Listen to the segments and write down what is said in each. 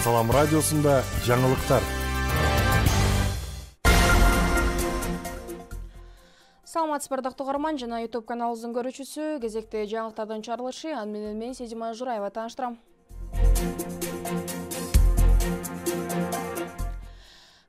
Салам радиосунда жаңылыктар. Саламатсыздар ардактуу угарман жана YouTube каналыбыздын көрүүчүсү. Кезекте жаңылыктардын чарылышы аны менен мен Сезима Жураева тааныштырам.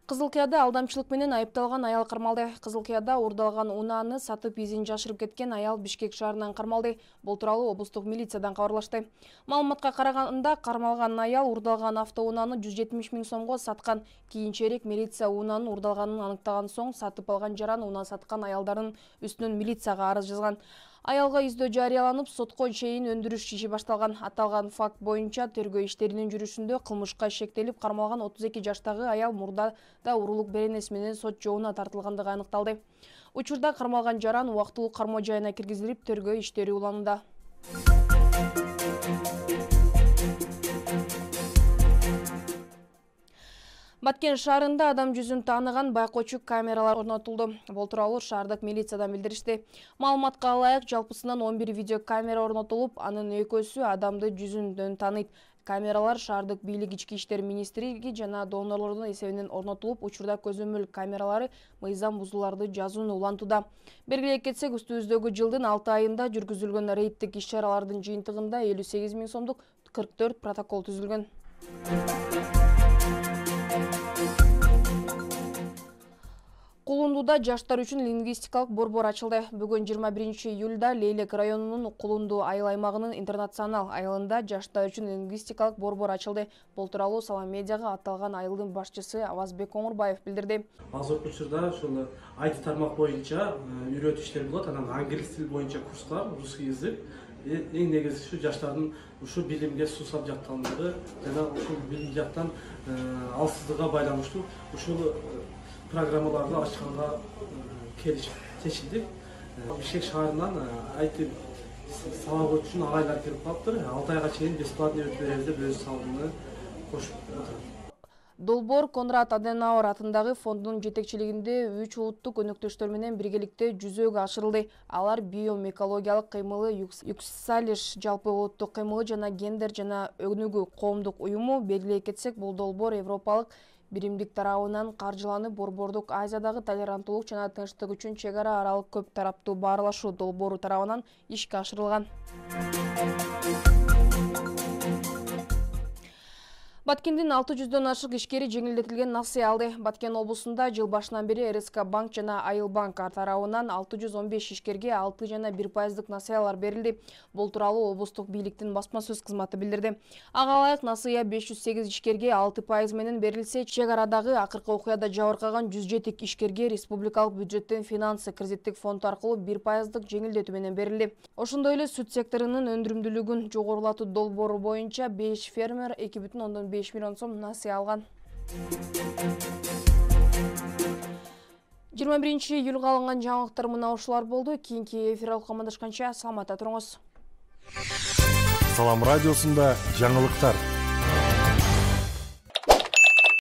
Кызылкыяда алдамчылык менен айыпталган аял кармалды. Кызылкыяда уурдалган унааны сатып изин жашырып кеткен аял Бишкек шаарынан кармалды. Бул тууралуу облустук милициядан кабарлашты. Маалыматка караганда кармалган аял уурдалган автоунааны 170 000 сомго саткан. Кийинчерээк милиция унаанын уурдалганын аныктаган соң сатып алган жаран унаа саткан аялдардын үстүнөн милицияга арыз жазган. Аялга издөө жарыяланып, сотко чейин өндүрүш иши башталган. Аталган факт боюнча тергөө иштеринин жүрүшүндө кылмышка шектелип кармалган 32 жаштагы аял мурдада урурлук беренеси менен сот жообуна тартылгандыгы аныкталды. Учурда кармалган жаран убактылуу кармоо жайына киргизилип, тергөө иштери уланууда. Баткен шаарында адам жүзүн тааныган байкоочу камералар орнотулду. Бул тууралуу шаардык милициядан билдиришти. Маалыматка ылайык, жалпысынан 11 видео камера орнотулуп, анын экөөсү адамды жүзүндөн тааныйт. Камералар шаардык бийлик ички иштер министрлиги жана донорлордун эсебинен орнотулуп, учурда көзөмөл камералары мыйзам бузууларды жазууну улантууда. Белгилей кетсек, үстүбүздөгү жылдын 6 айында жүргүзүлгөн рейдтик иш-чаралардын жыйынтыгында 58 000 сомдук 44 протокол түзүлгөн. Кулундуда жаштар үчүн лингвистикалык борбор ачылды. Бүгүн 21 июлда Лейлек районунун Кулунду айыл аймагынын интернационал айылында жаштар үчүн лингвистикалык борбор ачылды. Бул тууралуу Салам медиага аталган айылдын башчысы Авазбек Коңурбаев билдирди. Азыркы учурда ошол IT тармак боюнча үйрөтүштөр болот, анан англис тил боюнча курстар, русский язык. Эң негизи ушу жаштардын ушу билимге суусап жаткандыгы жана ушул билим жактан алсыздыгга байланыштуу ушул программаларды ачканга чечилдик. Бишкек шаарынан IT сабак үчүн агайлар келип калыптыр. 6 айга чейин бесплатный өтүп беребиз деп өз салымын кошуп отур. Долбоор Конрад Аденауэр атындагы фонддун жетекчилигинде 3 улуттук өнөктөштөр менен биргеликте жүзөгө ашырылды. Алар биомекологиялык кыймылы Юксалиш жалпы улуттук кыймылы жана гендер жана өнүгүү коомдук уюму. Белгилей кетсек, бул долбоор Европалык биримдик тарабынан каржыланып, Борбордук Азиядагы толеранттуулук жана тынчтык үчүн чек ара аралык көп тараптуу баарлашуу долбоору тарабынан ишке ашырылган. Баткендин 600дөн ашык ишкери жеңилдетилген насыя алды. Баткен облусунда жыл башынан бери РСК банк жана Айыл банк тарабынан 615 ишкерге 6 жана 1% насыялар берилди. Бул тууралуу облустук бийликтин басма сөз кызматы билдирди. Ага ылайык насыя 508 ишкерге 6% менен берилсе, чек арадагы акыркы окуяда жабыркаган 107 ишкерге республикалык бюджеттен финансы кредиттик фонд аркылуу 1% жеңилдетүү менен берилди. Ошондой эле сүт секторунун өндүрүмдүүлүгүн жогорулатуу долбоору боюнча 5 фермер 2,5 миллион сом насыя алган. 21 июлга алынган жаңылыктар мына ушулар болду. Кийинки эфир алып амандашканча саламатта туруңуз. Салам радиосунда жаңылыктар.